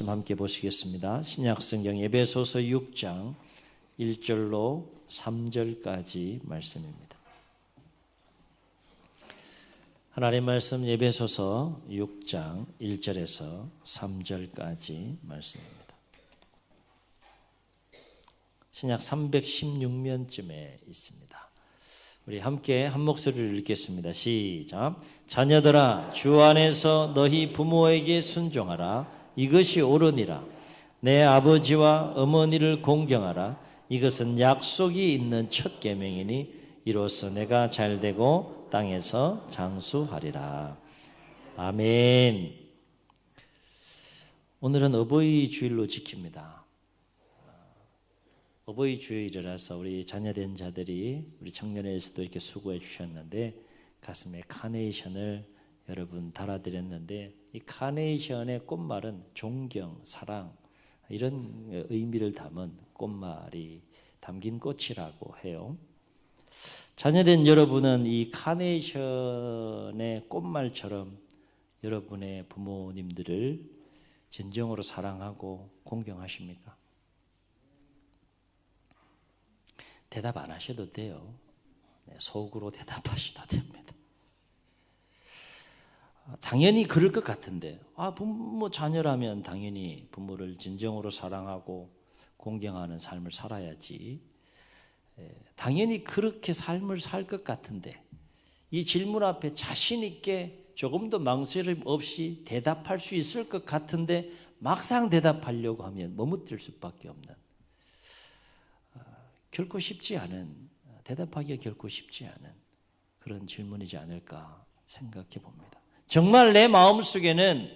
함께 보시겠습니다. 신약성경 에베소서 6장 1절로 3절까지 말씀입니다. 하나님의 말씀 에베소서 6장 1절에서 3절까지 말씀입니다. 신약 316면쯤에 있습니다. 우리 함께 한 목소리를 읽겠습니다. 시작. 자녀들아, 주 안에서 너희 부모에게 순종하라. 이것이 옳으니라. 내 아버지와 어머니를 공경하라. 이것은 약속이 있는 첫 계명이니 이로써 내가 잘되고 땅에서 장수하리라. 아멘. 오늘은 어버이 주일로 지킵니다. 어버이 주일이라서 우리 자녀된 자들이 우리 청년회에서도 이렇게 수고해 주셨는데 가슴에 카네이션을 여러분 달아드렸는데 이 카네이션의 꽃말은 존경, 사랑 이런 의미를 담은 꽃말이 담긴 꽃이라고 해요. 자녀된 여러분은 이 카네이션의 꽃말처럼 여러분의 부모님들을 진정으로 사랑하고 공경하십니까? 대답 안 하셔도 돼요. 속으로 대답하셔도 됩니다. 당연히 그럴 것 같은데 부모 자녀라면 당연히 부모를 진정으로 사랑하고 공경하는 삶을 살아야지. 당연히 그렇게 삶을 살 것 같은데 이 질문 앞에 자신 있게 조금 더 망설임 없이 대답할 수 있을 것 같은데 막상 대답하려고 하면 머뭇들 수밖에 없는 결코 쉽지 않은, 대답하기가 결코 쉽지 않은 그런 질문이지 않을까 생각해 봅니다. 정말 내 마음속에는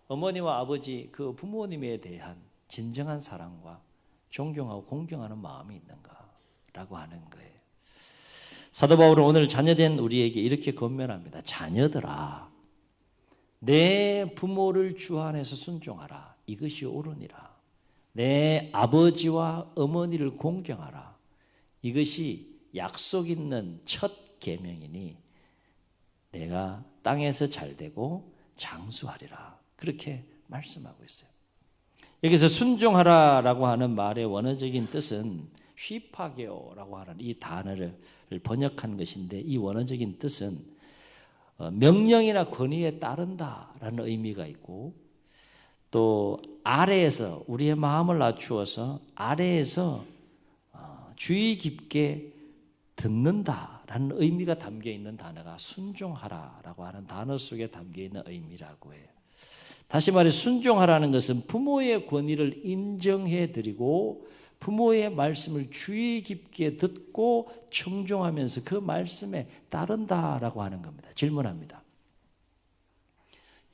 어머니와 아버지 그 부모님에 대한 진정한 사랑과 존경하고 공경하는 마음이 있는가라고 하는 거예요. 사도 바울은 오늘 자녀된 우리에게 이렇게 권면합니다. 자녀들아, 내 부모를 주 안에서 순종하라. 이것이 옳으니라. 내 아버지와 어머니를 공경하라. 이것이 약속 있는 첫 계명이니 내가 땅에서 잘되고 장수하리라. 그렇게 말씀하고 있어요. 여기서 순종하라라고 하는 말의 원어적인 뜻은 휘파게오라고 하는 이 단어를 번역한 것인데 이 원어적인 뜻은 명령이나 권위에 따른다라는 의미가 있고 또 아래에서 우리의 마음을 낮추어서 아래에서 주의 깊게 듣는다라는 의미가 담겨 있는 단어가 순종하라라고 하는 단어 속에 담겨 있는 의미라고 해요. 다시 말해 순종하라는 것은 부모의 권위를 인정해 드리고 부모의 말씀을 주의 깊게 듣고 청종하면서 그 말씀에 따른다라고 하는 겁니다. 질문합니다.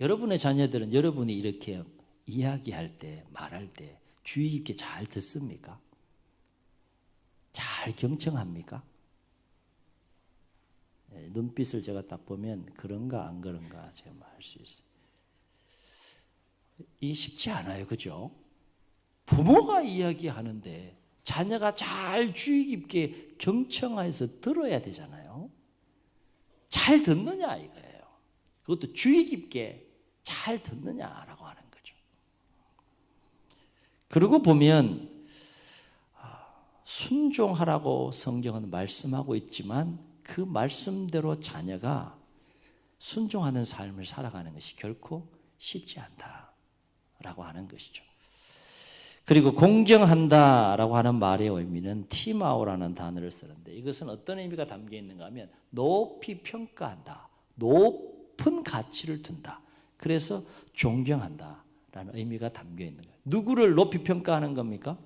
여러분의 자녀들은 여러분이 이렇게 이야기할 때, 말할 때 주의 깊게 잘 듣습니까? 잘 경청합니까? 눈빛을 제가 딱 보면 그런가 안 그런가 제가 알 수 있어요. 이 쉽지 않아요. 그죠? 부모가 이야기하는데 자녀가 잘 주의 깊게 경청해서 들어야 되잖아요. 잘 듣느냐 이거예요. 그것도 주의 깊게 잘 듣느냐라고 하는 거죠. 그러고 보면 순종하라고 성경은 말씀하고 있지만 그 말씀대로 자녀가 순종하는 삶을 살아가는 것이 결코 쉽지 않다라고 하는 것이죠. 그리고 공경한다라고 하는 말의 의미는 티마오라는 단어를 쓰는데 이것은 어떤 의미가 담겨 있는가 하면 높이 평가한다, 높은 가치를 둔다. 그래서 존경한다라는 의미가 담겨 있는 거예요. 누구를 높이 평가하는 겁니까?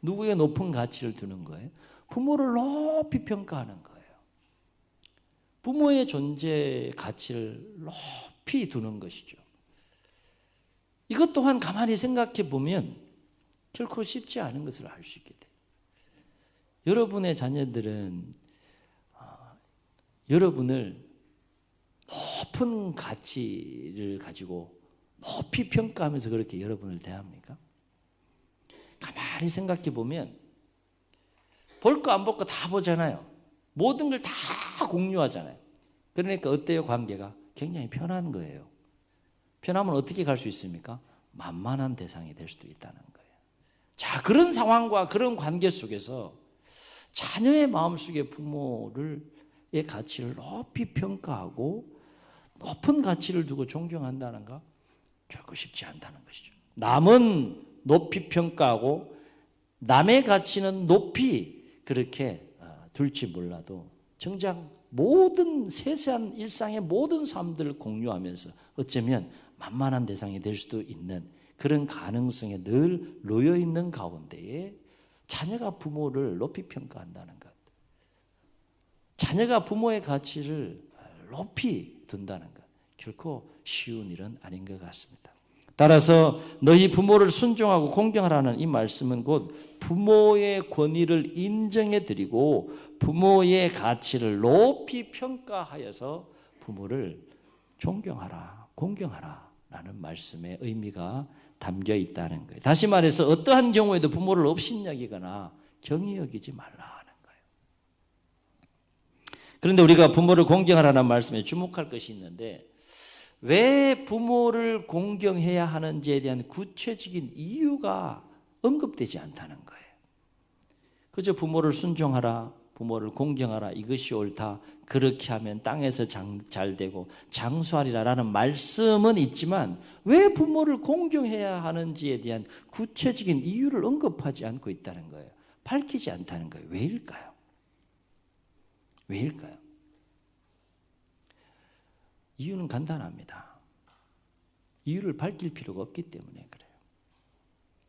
누구에게 높은 가치를 두는 거예요? 부모를 높이 평가하는 거예요. 부모의 존재 가치를 높이 두는 것이죠. 이것 또한 가만히 생각해 보면 결코 쉽지 않은 것을 알 수 있게 돼요. 여러분의 자녀들은 여러분을 높은 가치를 가지고 높이 평가하면서 그렇게 여러분을 대합니까? 가만히 생각해 보면 볼 거 안 볼 거 다 보잖아요. 모든 걸 다 공유하잖아요. 그러니까 어때요? 관계가 굉장히 편한 거예요. 편하면 어떻게 갈 수 있습니까? 만만한 대상이 될 수도 있다는 거예요. 자, 그런 상황과 그런 관계 속에서 자녀의 마음속에 부모의 가치를 높이 평가하고 높은 가치를 두고 존경한다는가? 결코 쉽지 않다는 것이죠. 남은 높이 평가하고 남의 가치는 높이 그렇게 둘지 몰라도 정작 모든 세세한 일상의 모든 삶들을 공유하면서 어쩌면 만만한 대상이 될 수도 있는 그런 가능성에 늘 놓여 있는 가운데에 자녀가 부모를 높이 평가한다는 것, 자녀가 부모의 가치를 높이 둔다는 것, 결코 쉬운 일은 아닌 것 같습니다. 따라서 너희 부모를 순종하고 공경하라는 이 말씀은 곧 부모의 권위를 인정해 드리고 부모의 가치를 높이 평가하여서 부모를 존경하라, 공경하라 라는 말씀의 의미가 담겨 있다는 거예요. 다시 말해서 어떠한 경우에도 부모를 업신여기거나 경히 여기지 말라 하는 거예요. 그런데 우리가 부모를 공경하라는 말씀에 주목할 것이 있는데 왜 부모를 공경해야 하는지에 대한 구체적인 이유가 언급되지 않다는 거예요. 그저 부모를 순종하라, 부모를 공경하라, 이것이 옳다, 그렇게 하면 땅에서 잘 되고 장수하리라라는 말씀은 있지만 왜 부모를 공경해야 하는지에 대한 구체적인 이유를 언급하지 않고 있다는 거예요. 밝히지 않다는 거예요. 왜일까요? 왜일까요? 이유는 간단합니다. 이유를 밝힐 필요가 없기 때문에 그래요.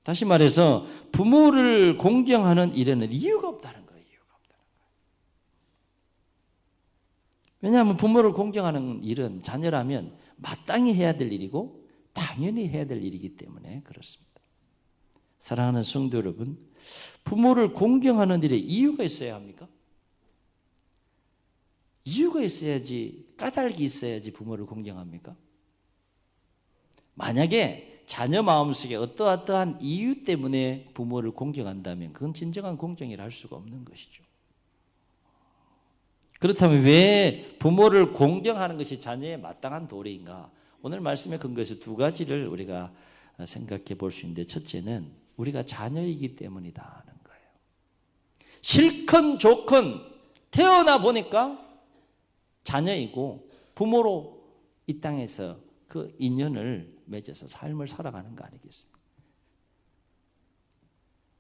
다시 말해서 부모를 공경하는 일에는 이유가 없다는 거예요. 이유가 없다는 거예요. 왜냐하면 부모를 공경하는 일은 자녀라면 마땅히 해야 될 일이고 당연히 해야 될 일이기 때문에 그렇습니다. 사랑하는 성도 여러분, 부모를 공경하는 일에 이유가 있어야 합니까? 이유가 있어야지, 까닭이 있어야지 부모를 공경합니까? 만약에 자녀 마음속에 어떠한 이유 때문에 부모를 공경한다면 그건 진정한 공경이라 할 수가 없는 것이죠. 그렇다면 왜 부모를 공경하는 것이 자녀의 마땅한 도리인가? 오늘 말씀에 근거해서 두 가지를 우리가 생각해 볼 수 있는데, 첫째는 우리가 자녀이기 때문이다 하는 거예요. 싫건 좋건 태어나 보니까 자녀이고 부모로 이 땅에서 그 인연을 맺어서 삶을 살아가는 거 아니겠습니까?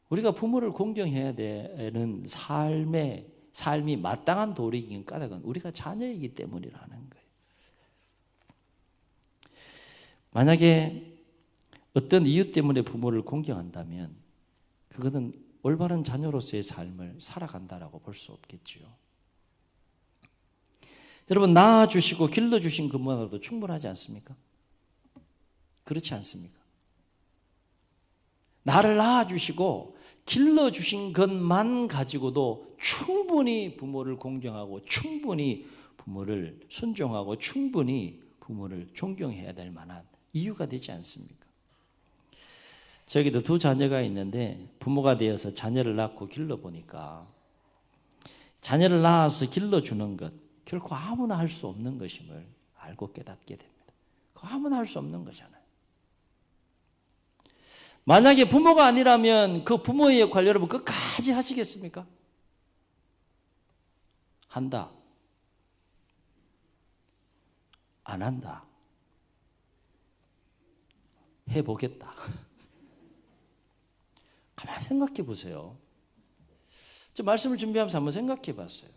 우리가 부모를 공경해야 되는 삶이 마땅한 도리이긴 까닭은 우리가 자녀이기 때문이라는 거예요. 만약에 어떤 이유 때문에 부모를 공경한다면 그것은 올바른 자녀로서의 삶을 살아간다라고 볼 수 없겠지요. 여러분, 낳아주시고 길러주신 것만으로도 충분하지 않습니까? 그렇지 않습니까? 나를 낳아주시고 길러주신 것만 가지고도 충분히 부모를 공경하고 충분히 부모를 순종하고 충분히 부모를 존경해야 될 만한 이유가 되지 않습니까? 저기도 두 자녀가 있는데 부모가 되어서 자녀를 낳고 길러보니까 자녀를 낳아서 길러주는 것 결코 아무나 할 수 없는 것임을 알고 깨닫게 됩니다. 아무나 할 수 없는 거잖아요. 만약에 부모가 아니라면 그 부모의 역할 여러분 끝까지 하시겠습니까? 한다. 안 한다. 해보겠다. 가만히 생각해 보세요. 저 말씀을 준비하면서 한번 생각해 봤어요.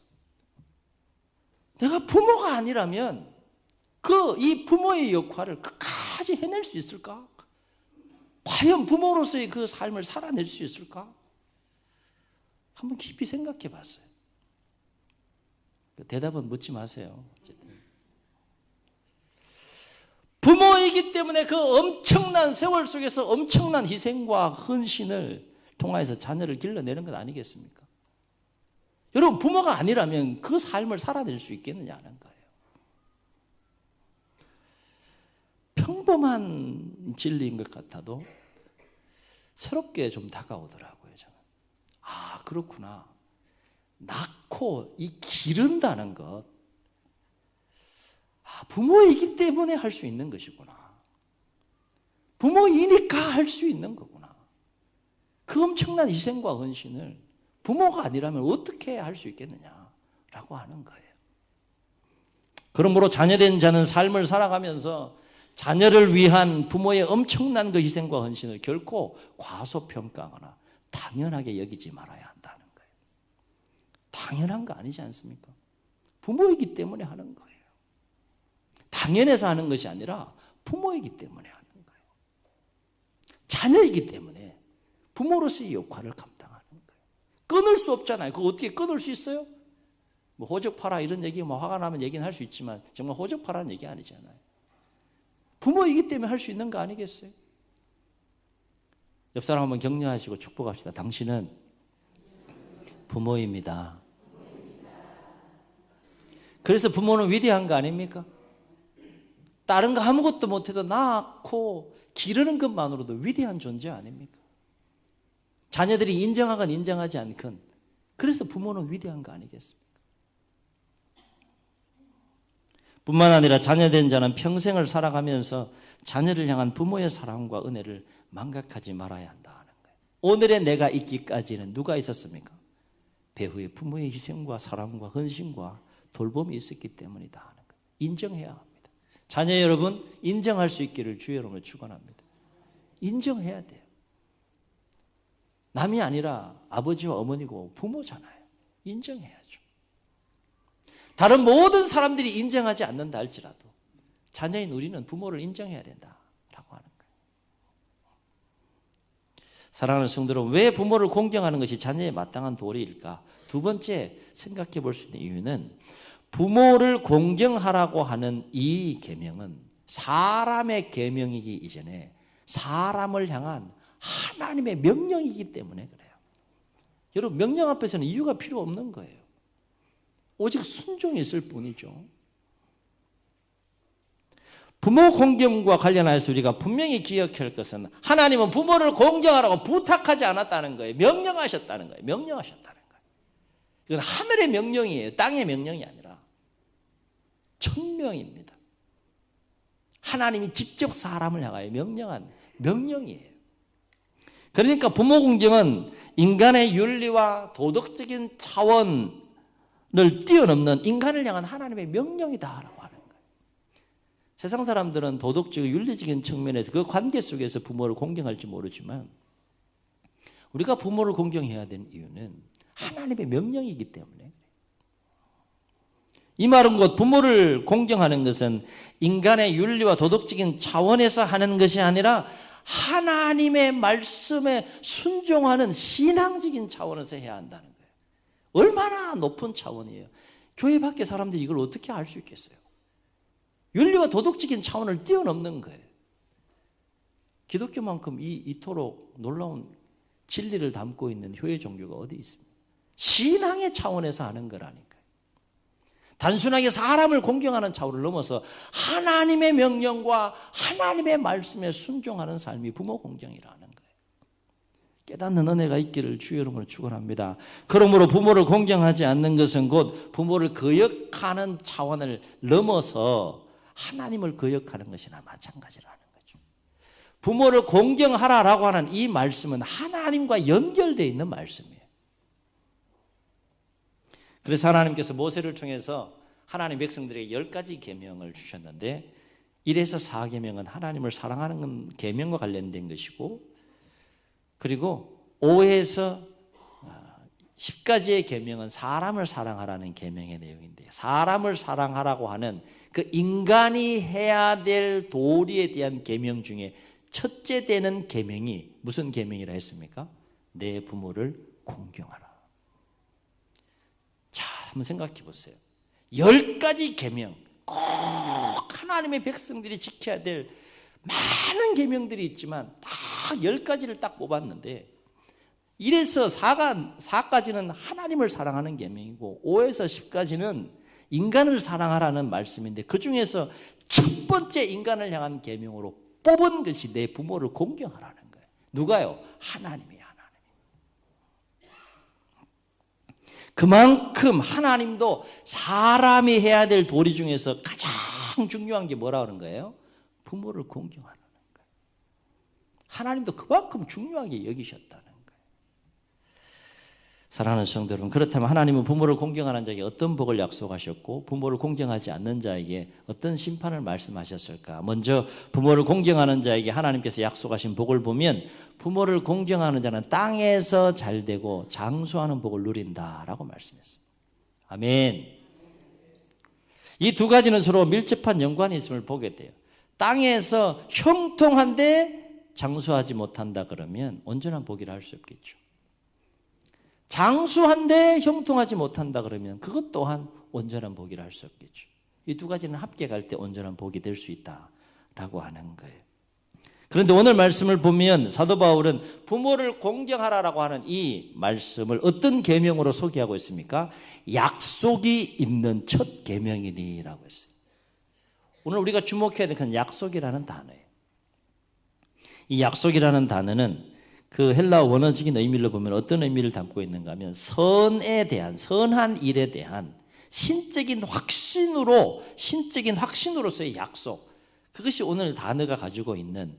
내가 부모가 아니라면 이 부모의 역할을 끝까지 해낼 수 있을까? 과연 부모로서의 그 삶을 살아낼 수 있을까? 한번 깊이 생각해 봤어요. 대답은 묻지 마세요. 어쨌든. 부모이기 때문에 그 엄청난 세월 속에서 엄청난 희생과 헌신을 통하여서 자녀를 길러내는 것 아니겠습니까? 여러분, 부모가 아니라면 그 삶을 살아낼 수 있겠느냐는 거예요. 평범한 진리인 것 같아도 새롭게 좀 다가오더라고요, 저는. 아, 그렇구나. 낳고 이 기른다는 것, 부모이기 때문에 할 수 있는 것이구나. 부모이니까 할 수 있는 거구나. 그 엄청난 희생과 헌신을 부모가 아니라면 어떻게 할 수 있겠느냐라고 하는 거예요. 그러므로 자녀된 자는 삶을 살아가면서 자녀를 위한 부모의 엄청난 그 희생과 헌신을 결코 과소평가하거나 당연하게 여기지 말아야 한다는 거예요. 당연한 거 아니지 않습니까? 부모이기 때문에 하는 거예요. 당연해서 하는 것이 아니라 부모이기 때문에 하는 거예요. 자녀이기 때문에 부모로서의 역할을 감당하는 거예요. 끊을 수 없잖아요. 그거 어떻게 끊을 수 있어요? 뭐 호적파라 이런 얘기 뭐 화가 나면 얘기는 할 수 있지만 정말 호적파라는 얘기 아니잖아요. 부모이기 때문에 할 수 있는 거 아니겠어요? 옆 사람 한번 격려하시고 축복합시다. 당신은 부모입니다. 그래서 부모는 위대한 거 아닙니까? 다른 거 아무것도 못해도 낳고 기르는 것만으로도 위대한 존재 아닙니까? 자녀들이 인정하건 인정하지 않건 그래서 부모는 위대한 거 아니겠습니까? 뿐만 아니라 자녀된 자는 평생을 살아가면서 자녀를 향한 부모의 사랑과 은혜를 망각하지 말아야 한다는 거예요. 오늘의 내가 있기까지는 누가 있었습니까? 배후에 부모의 희생과 사랑과 헌신과 돌봄이 있었기 때문이다 하는 거예요. 인정해야 합니다. 자녀 여러분 인정할 수 있기를 주의 이름으로 축원합니다. 인정해야 돼요. 남이 아니라 아버지와 어머니고 부모잖아요. 인정해야죠. 다른 모든 사람들이 인정하지 않는다 할지라도 자녀인 우리는 부모를 인정해야 된다라고 하는 거예요. 사랑하는 성도 여러분, 왜 부모를 공경하는 것이 자녀의 마땅한 도리일까? 두 번째 생각해 볼 수 있는 이유는 부모를 공경하라고 하는 이 계명은 사람의 계명이기 이전에 사람을 향한 하나님의 명령이기 때문에 그래요. 여러분 명령 앞에서는 이유가 필요 없는 거예요. 오직 순종이 있을 뿐이죠. 부모 공경과 관련해서 우리가 분명히 기억해야 할 것은 하나님은 부모를 공경하라고 부탁하지 않았다는 거예요. 명령하셨다는 거예요. 명령하셨다는 거예요. 이건 하늘의 명령이에요. 땅의 명령이 아니라 천명입니다. 하나님이 직접 사람을 향하여 명령한 명령이에요. 그러니까 부모 공경은 인간의 윤리와 도덕적인 차원을 뛰어넘는 인간을 향한 하나님의 명령이다라고 하는 거예요. 세상 사람들은 도덕적, 윤리적인 측면에서 그 관계 속에서 부모를 공경할지 모르지만 우리가 부모를 공경해야 되는 이유는 하나님의 명령이기 때문에 이 말은 곧 부모를 공경하는 것은 인간의 윤리와 도덕적인 차원에서 하는 것이 아니라 하나님의 말씀에 순종하는 신앙적인 차원에서 해야 한다는 거예요. 얼마나 높은 차원이에요. 교회 밖에 사람들이 이걸 어떻게 알 수 있겠어요? 윤리와 도덕적인 차원을 뛰어넘는 거예요. 기독교만큼 이토록 놀라운 진리를 담고 있는 교회 종교가 어디 있습니까? 신앙의 차원에서 하는 거라니까요. 단순하게 사람을 공경하는 차원을 넘어서 하나님의 명령과 하나님의 말씀에 순종하는 삶이 부모 공경이라는 거예요. 깨닫는 은혜가 있기를 주의 이름으로 축원합니다. 그러므로 부모를 공경하지 않는 것은 곧 부모를 거역하는 차원을 넘어서 하나님을 거역하는 것이나 마찬가지라는 거죠. 부모를 공경하라라고 하는 이 말씀은 하나님과 연결되어 있는 말씀이에요. 그래서 하나님께서 모세를 통해서 하나님 백성들에게 10가지 계명을 주셨는데 1에서 4계명은 하나님을 사랑하는 계명과 관련된 것이고 그리고 5에서 10가지의 계명은 사람을 사랑하라는 계명의 내용인데 사람을 사랑하라고 하는 그 인간이 해야 될 도리에 대한 계명 중에 첫째 되는 계명이 무슨 계명이라 했습니까? 내 부모를 공경하라. 자, 한번 생각해 보세요. 10가지 계명, 꼭 하나님의 백성들이 지켜야 될 많은 계명들이 있지만 다 10가지를 딱 뽑았는데 1에서 4까지는 하나님을 사랑하는 계명이고 5에서 10까지는 인간을 사랑하라는 말씀인데 그 중에서 첫 번째 인간을 향한 계명으로 뽑은 것이 내 부모를 공경하라는 거예요. 누가요? 하나님이에요. 그만큼 하나님도 사람이 해야 될 도리 중에서 가장 중요한 게 뭐라 하는 거예요? 부모를 공경하는 거예요. 하나님도 그만큼 중요하게 여기셨다는 거예요. 사랑하는 성도 여러분, 그렇다면 하나님은 부모를 공경하는 자에게 어떤 복을 약속하셨고 부모를 공경하지 않는 자에게 어떤 심판을 말씀하셨을까? 먼저 부모를 공경하는 자에게 하나님께서 약속하신 복을 보면 부모를 공경하는 자는 땅에서 잘되고 장수하는 복을 누린다라고 말씀했습니다. 아멘. 이 두 가지는 서로 밀접한 연관이 있음을 보게 돼요. 땅에서 형통한데 장수하지 못한다 그러면 온전한 복이라 할 수 없겠죠. 장수한데 형통하지 못한다 그러면 그것 또한 온전한 복이라 할 수 없겠죠. 이 두 가지는 함께 갈 때 온전한 복이 될 수 있다라고 하는 거예요. 그런데 오늘 말씀을 보면 사도 바울은 부모를 공경하라라고 하는 이 말씀을 어떤 계명으로 소개하고 있습니까? 약속이 있는 첫 계명이니라고 했어요. 오늘 우리가 주목해야 될 건 약속이라는 단어예요. 이 약속이라는 단어는 그 헬라어 원어적인 의미를 보면 어떤 의미를 담고 있는가 하면 선에 대한, 선한 일에 대한 신적인 확신으로서의 약속. 그것이 오늘 단어가 가지고 있는,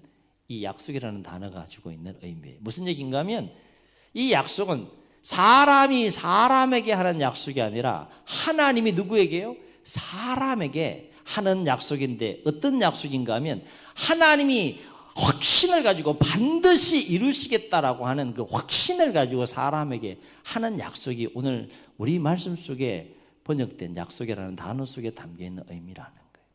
이 약속이라는 단어가 가지고 있는 의미예요. 무슨 얘기인가 하면 이 약속은 사람이 사람에게 하는 약속이 아니라 하나님이 누구에게요? 사람에게 하는 약속인데 어떤 약속인가 하면 하나님이 확신을 가지고 반드시 이루시겠다라고 하는 그 확신을 가지고 사람에게 하는 약속이 오늘 우리 말씀 속에 번역된 약속이라는 단어 속에 담겨있는 의미라는 거예요.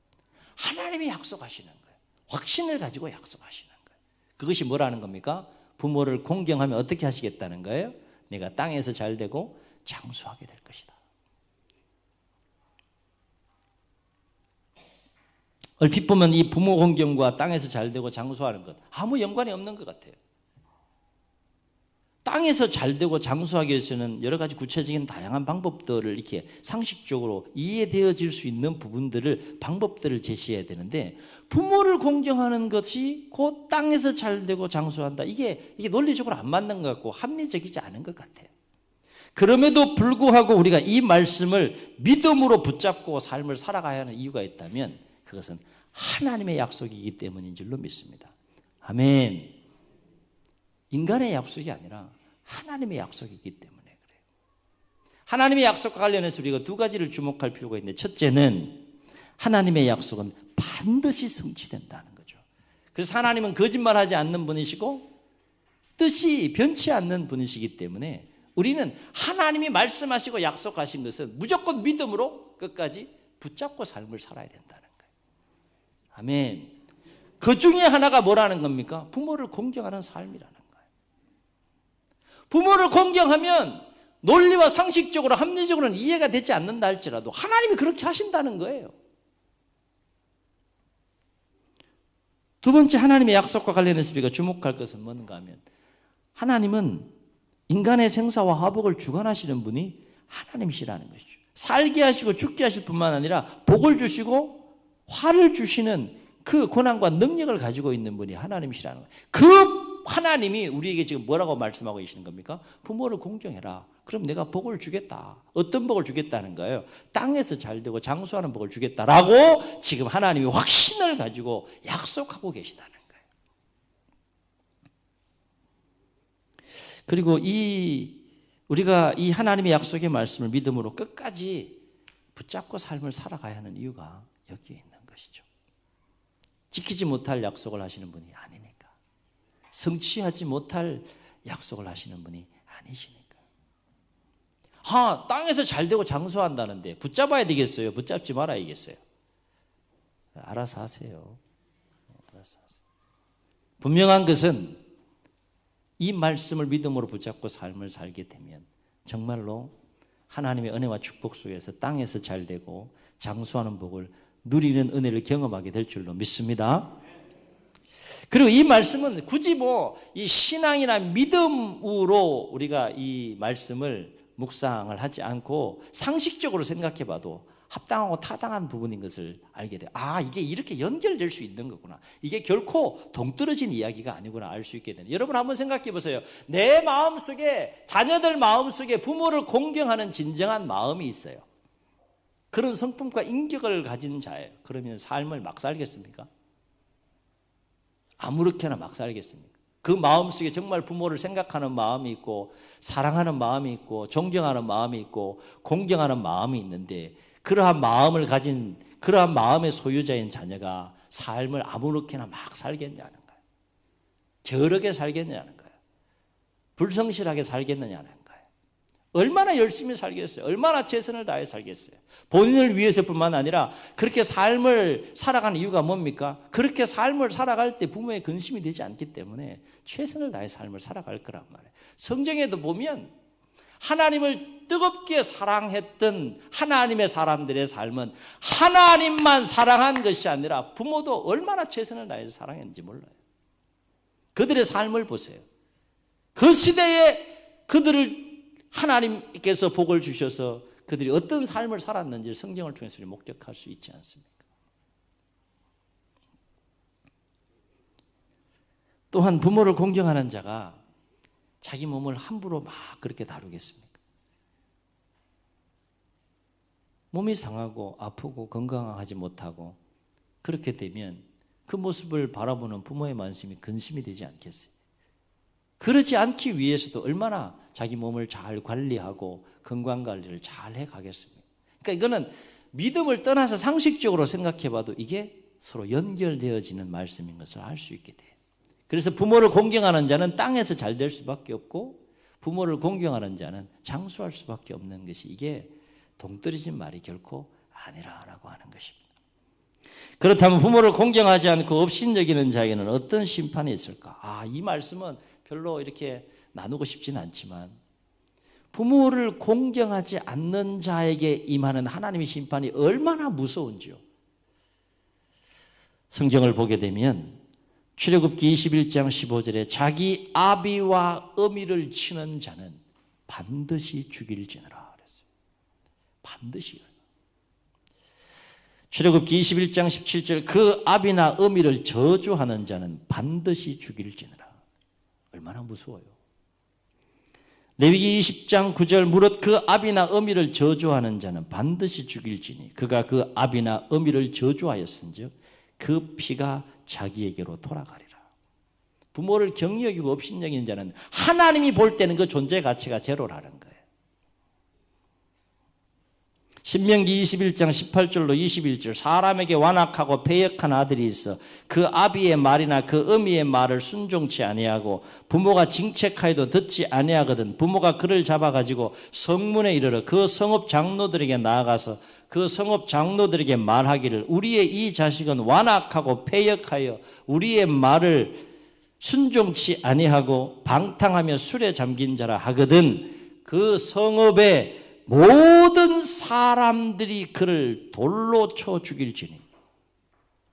하나님이 약속하시는 거예요. 확신을 가지고 약속하시는 거예요. 그것이 뭐라는 겁니까? 부모를 공경하면 어떻게 하시겠다는 거예요? 내가 땅에서 잘되고 장수하게 될 것이다. 얼핏 보면 이 부모 공경과 땅에서 잘되고 장수하는 것 아무 연관이 없는 것 같아요. 땅에서 잘되고 장수하기 위해서는 여러 가지 구체적인 다양한 방법들을 이렇게 상식적으로 이해되어질 수 있는 방법들을 제시해야 되는데 부모를 공경하는 것이 곧 땅에서 잘되고 장수한다. 이게 논리적으로 안 맞는 것 같고 합리적이지 않은 것 같아요. 그럼에도 불구하고 우리가 이 말씀을 믿음으로 붙잡고 삶을 살아가야 하는 이유가 있다면 그것은 하나님의 약속이기 때문인 줄로 믿습니다. 아멘. 인간의 약속이 아니라 하나님의 약속이기 때문에 그래요. 하나님의 약속과 관련해서 우리가 두 가지를 주목할 필요가 있는데 첫째는 하나님의 약속은 반드시 성취된다는 거죠. 그래서 하나님은 거짓말하지 않는 분이시고 뜻이 변치 않는 분이시기 때문에 우리는 하나님이 말씀하시고 약속하신 것은 무조건 믿음으로 끝까지 붙잡고 삶을 살아야 된다는 거예요. 아멘. 그 중에 하나가 뭐라는 겁니까? 부모를 공경하는 삶이라는 거예요. 부모를 공경하면 논리와 상식적으로 합리적으로는 이해가 되지 않는다 할지라도 하나님이 그렇게 하신다는 거예요. 두 번째 하나님의 약속과 관련해서 우리가 주목할 것은 뭔가 하면 하나님은 인간의 생사와 화복을 주관하시는 분이 하나님이시라는 것이죠. 살게 하시고 죽게 하실 뿐만 아니라 복을 주시고 화를 주시는 그 권한과 능력을 가지고 있는 분이 하나님이시라는 거예요. 그 하나님이 우리에게 지금 뭐라고 말씀하고 계시는 겁니까? 부모를 공경해라. 그럼 내가 복을 주겠다. 어떤 복을 주겠다는 거예요? 땅에서 잘되고 장수하는 복을 주겠다라고 지금 하나님이 확신을 가지고 약속하고 계시다는 거예요. 그리고 우리가 이 하나님의 약속의 말씀을 믿음으로 끝까지 붙잡고 삶을 살아가야 하는 이유가 여기에 있는 것이죠. 지키지 못할 약속을 하시는 분이 아니니까. 성취하지 못할 약속을 하시는 분이 아니시니까. 땅에서 잘되고 장수한다는데 붙잡아야 되겠어요? 붙잡지 말아야겠어요? 알아서 하세요. 알아서 하세요. 분명한 것은 이 말씀을 믿음으로 붙잡고 삶을 살게 되면 정말로 하나님의 은혜와 축복 속에서 땅에서 잘되고 장수하는 복을 누리는 은혜를 경험하게 될 줄로 믿습니다. 그리고 이 말씀은 굳이 이 신앙이나 믿음으로 우리가 이 말씀을 묵상을 하지 않고 상식적으로 생각해 봐도 합당하고 타당한 부분인 것을 알게 돼요. 이게 이렇게 연결될 수 있는 거구나. 이게 결코 동떨어진 이야기가 아니구나 알 수 있게 되는. 여러분 한번 생각해 보세요. 내 마음속에, 자녀들 마음속에 부모를 공경하는 진정한 마음이 있어요. 그런 성품과 인격을 가진 자예요. 그러면 삶을 막 살겠습니까? 아무렇게나 막 살겠습니까? 그 마음속에 정말 부모를 생각하는 마음이 있고 사랑하는 마음이 있고 존경하는 마음이 있고 공경하는 마음이 있는데 그러한 마음을 가진 그러한 마음의 소유자인 자녀가 삶을 아무렇게나 막 살겠냐는 거예요. 게으르게 살겠냐는 거예요. 불성실하게 살겠느냐는 거예요. 얼마나 열심히 살겠어요? 얼마나 최선을 다해 살겠어요? 본인을 위해서뿐만 아니라 그렇게 삶을 살아가는 이유가 뭡니까? 그렇게 삶을 살아갈 때 부모의 근심이 되지 않기 때문에 최선을 다해 삶을 살아갈 거란 말이에요. 성경에도 보면 하나님을 뜨겁게 사랑했던 하나님의 사람들의 삶은 하나님만 사랑한 것이 아니라 부모도 얼마나 최선을 다해서 사랑했는지 몰라요. 그들의 삶을 보세요. 그 시대에 그들을 하나님께서 복을 주셔서 그들이 어떤 삶을 살았는지 성경을 통해서 목격할 수 있지 않습니까? 또한 부모를 공경하는 자가 자기 몸을 함부로 막 그렇게 다루겠습니까? 몸이 상하고 아프고 건강하지 못하고 그렇게 되면 그 모습을 바라보는 부모의 마음이 근심이 되지 않겠어요? 그렇지 않기 위해서도 얼마나 자기 몸을 잘 관리하고 건강관리를 잘 해가겠습니까? 그러니까 이거는 믿음을 떠나서 상식적으로 생각해 봐도 이게 서로 연결되어지는 말씀인 것을 알 수 있게 돼요. 그래서 부모를 공경하는 자는 땅에서 잘 될 수밖에 없고 부모를 공경하는 자는 장수할 수밖에 없는 것이 이게 동떨어진 말이 결코 아니라라고 하는 것입니다. 그렇다면 부모를 공경하지 않고 업신여기는 자에게는 어떤 심판이 있을까? 이 말씀은 별로 이렇게 나누고 싶지는 않지만 부모를 공경하지 않는 자에게 임하는 하나님의 심판이 얼마나 무서운지요. 성경을 보게 되면 출애굽기 21장 15절에 자기 아비와 어미를 치는 자는 반드시 죽일지니라 그랬어요. 반드시요. 출애굽기 21장 17절 그 아비나 어미를 저주하는 자는 반드시 죽일지니라. 얼마나 무서워요. 레위기 20장 9절 무릇 그 아비나 어미를 저주하는 자는 반드시 죽일지니 그가 그 아비나 어미를 저주하였은즉 그 피가 자기에게로 돌아가리라. 부모를 경히 여기고 업신여기는 자는 하나님이 볼 때는 그 존재 가치가 제로라는 거예요. 신명기 21장 18절로 21절 사람에게 완악하고 패역한 아들이 있어 그 아비의 말이나 그 어미의 말을 순종치 아니하고 부모가 징책하여도 듣지 아니하거든 부모가 그를 잡아가지고 성문에 이르러 그 성읍 장로들에게 나아가서 그 성읍 장로들에게 말하기를 우리의 이 자식은 완악하고 패역하여 우리의 말을 순종치 아니하고 방탕하며 술에 잠긴 자라 하거든 그 성읍에 모든 사람들이 그를 돌로 쳐 죽일지니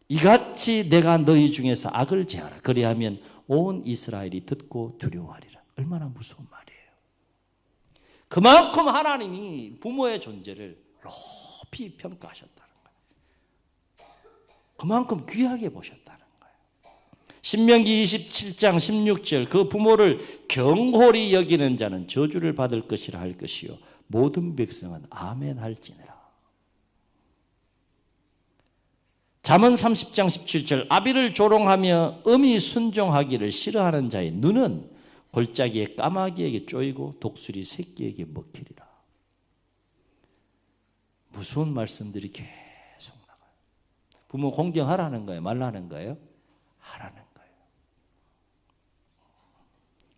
이같이 내가 너희 중에서 악을 제하라 그리하면 온 이스라엘이 듣고 두려워하리라. 얼마나 무서운 말이에요. 그만큼 하나님이 부모의 존재를 높이 평가하셨다는 거예요. 그만큼 귀하게 보셨다는 거예요. 신명기 27장 16절 그 부모를 경홀히 여기는 자는 저주를 받을 것이라 할 것이요 모든 백성은 아멘 할지니라. 잠언 30장 17절 아비를 조롱하며 어미 순종하기를 싫어하는 자의 눈은 골짜기에 까마귀에게 쪼이고 독수리 새끼에게 먹히리라. 무서운 말씀들이 계속 나가요. 부모 공경하라는 거예요? 말라는 거예요? 하라는 거예요.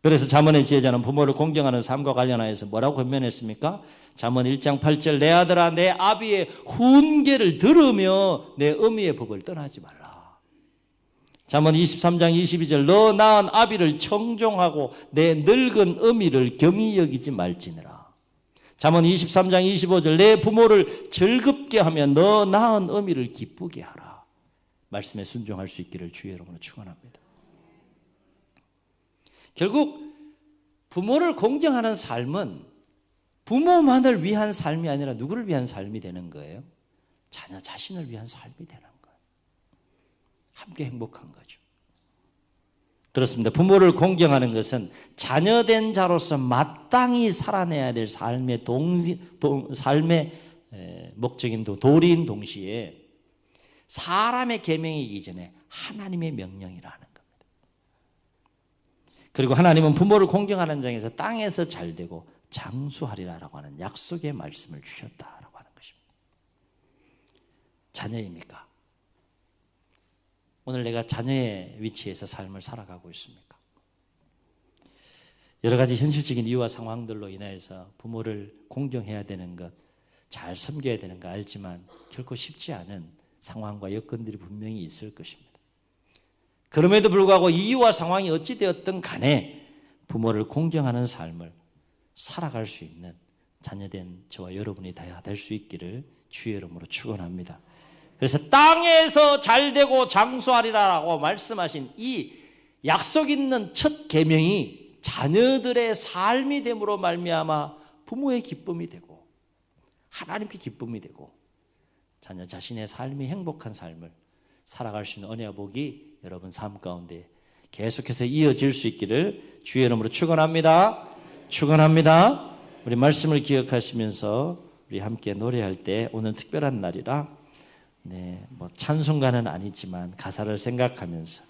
그래서 잠언의 지혜자는 부모를 공경하는 삶과 관련하여서 뭐라고 권면했습니까? 잠언 1장 8절 내 아들아 내 아비의 훈계를 들으며 내 어미의 법을 떠나지 말라. 잠언 23장 22절 너 낳은 아비를 청종하고 내 늙은 어미를 경히 여기지 말지니라. 잠언 23장 25절 내 부모를 즐겁게 하며 너 낳은 어미를 기쁘게 하라. 말씀에 순종할 수 있기를 주의 이름으로 축원합니다. 결국 부모를 공경하는 삶은 부모만을 위한 삶이 아니라 누구를 위한 삶이 되는 거예요? 자녀 자신을 위한 삶이 되는 거예요. 함께 행복한 거죠. 그렇습니다. 부모를 공경하는 것은 자녀된 자로서 마땅히 살아내야 될 삶의 목적인 도리인 동시에 사람의 계명이기 전에 하나님의 명령이라는 겁니다. 그리고 하나님은 부모를 공경하는 장에서 땅에서 잘되고 장수하리라라고 하는 약속의 말씀을 주셨다라고 하는 것입니다. 자녀입니까? 오늘 내가 자녀의 위치에서 삶을 살아가고 있습니까? 여러 가지 현실적인 이유와 상황들로 인해서 부모를 공경해야 되는 것, 잘 섬겨야 되는 거 알지만 결코 쉽지 않은 상황과 여건들이 분명히 있을 것입니다. 그럼에도 불구하고 이유와 상황이 어찌되었든 간에 부모를 공경하는 삶을 살아갈 수 있는 자녀된 저와 여러분이 다 될 수 있기를 주의 이름으로 축원합니다. 그래서 땅에서 잘되고 장수하리라라고 말씀하신 이 약속 있는 첫 계명이 자녀들의 삶이 됨으로 말미암아 부모의 기쁨이 되고 하나님께 기쁨이 되고 자녀 자신의 삶이 행복한 삶을 살아갈 수 있는 은혜와 복이 여러분 삶 가운데 계속해서 이어질 수 있기를 주의 이름으로 축원합니다. 축원합니다. 우리 말씀을 기억하시면서 우리 함께 노래할 때 오늘 특별한 날이라 찬송가는 아니지만 가사를 생각하면서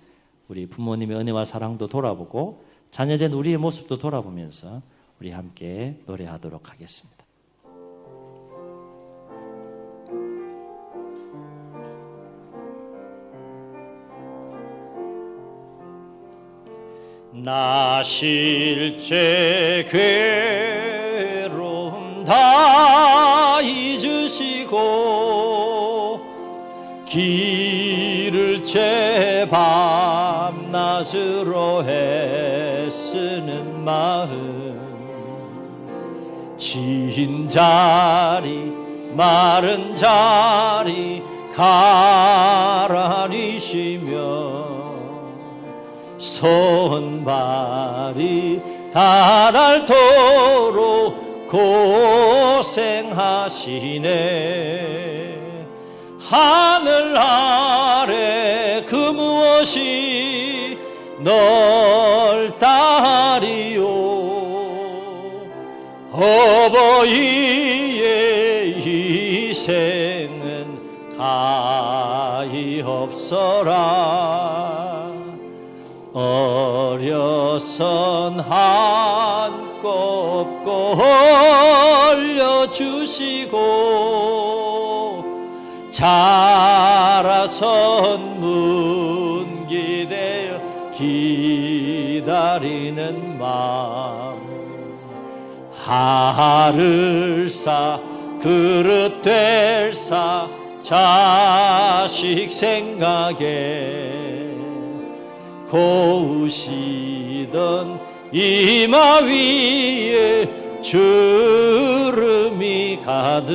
우리 부모님의 은혜와 사랑도 돌아보고 자녀된 우리의 모습도 돌아보면서 우리 함께 노래하도록 하겠습니다. 나 실제 괴로움 다 잊으시고 길을 제 밤낮으로 애쓰는 마음 진 자리 마른 자리 가라니시며 손발이 다 닳도록 고생하시네. 하늘 아래 그 무엇이 넓다리요. 어버이의 희생은 가히 없어라. 어려선 한 꼽고 올려주시고 자라선 문기되어 기다리는 마음 하를 사 그릇 될 사 자식 생각에 고우시던 이마 위에 주름이 가득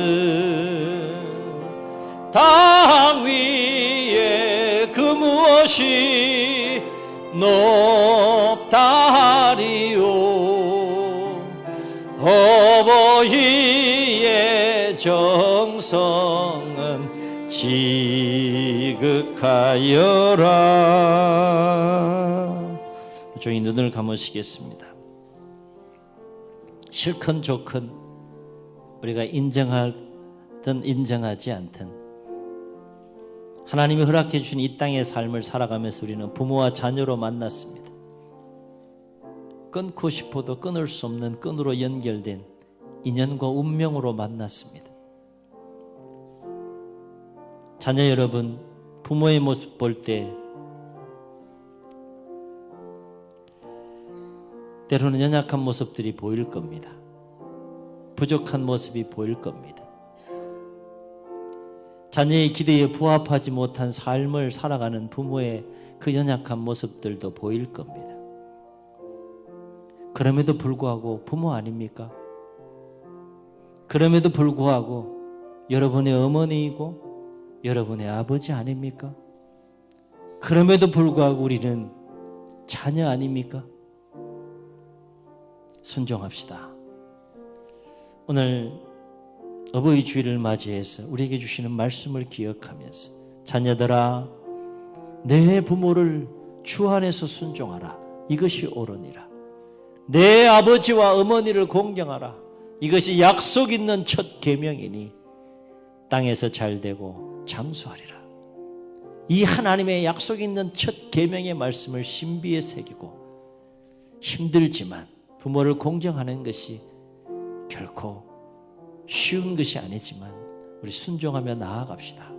땅 위에 그 무엇이 높다리요. 어버이의 정성은 지극하여라. 조용히 눈을 감으시겠습니다. 싫건 좋건 우리가 인정하든 인정하지 않든 하나님이 허락해 주신 이 땅의 삶을 살아가면서 우리는 부모와 자녀로 만났습니다. 끊고 싶어도 끊을 수 없는 끈으로 연결된 인연과 운명으로 만났습니다. 자녀 여러분, 부모의 모습 볼 때 때로는 연약한 모습들이 보일 겁니다. 부족한 모습이 보일 겁니다. 자녀의 기대에 부합하지 못한 삶을 살아가는 부모의 그 연약한 모습들도 보일 겁니다. 그럼에도 불구하고 부모 아닙니까? 그럼에도 불구하고 여러분의 어머니이고 여러분의 아버지 아닙니까? 그럼에도 불구하고 우리는 자녀 아닙니까? 순종합시다. 오늘 어버이 주일을 맞이해서 우리에게 주시는 말씀을 기억하면서 자녀들아 내 부모를 주 안에서 순종하라. 이것이 옳으니라. 내 아버지와 어머니를 공경하라. 이것이 약속 있는 첫 계명이니 땅에서 잘되고 장수하리라. 이 하나님의 약속 있는 첫 계명의 말씀을 신비에 새기고 힘들지만 부모를 공경하는 것이 결코 쉬운 것이 아니지만 우리 순종하며 나아갑시다.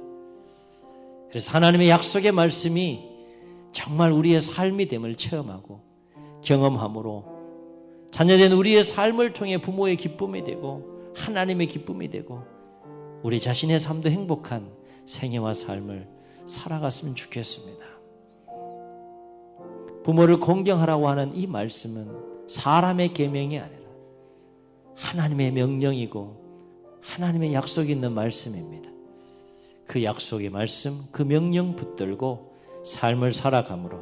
그래서 하나님의 약속의 말씀이 정말 우리의 삶이 됨을 체험하고 경험함으로 자녀된 우리의 삶을 통해 부모의 기쁨이 되고 하나님의 기쁨이 되고 우리 자신의 삶도 행복한 생애와 삶을 살아갔으면 좋겠습니다. 부모를 공경하라고 하는 이 말씀은 사람의 계명이 아니라 하나님의 명령이고 하나님의 약속이 있는 말씀입니다. 그 약속의 말씀, 그 명령 붙들고 삶을 살아감으로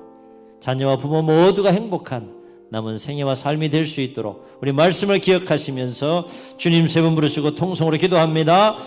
자녀와 부모 모두가 행복한 남은 생애와 삶이 될 수 있도록 우리 말씀을 기억하시면서 주님 세 번 부르시고 통성으로 기도합니다.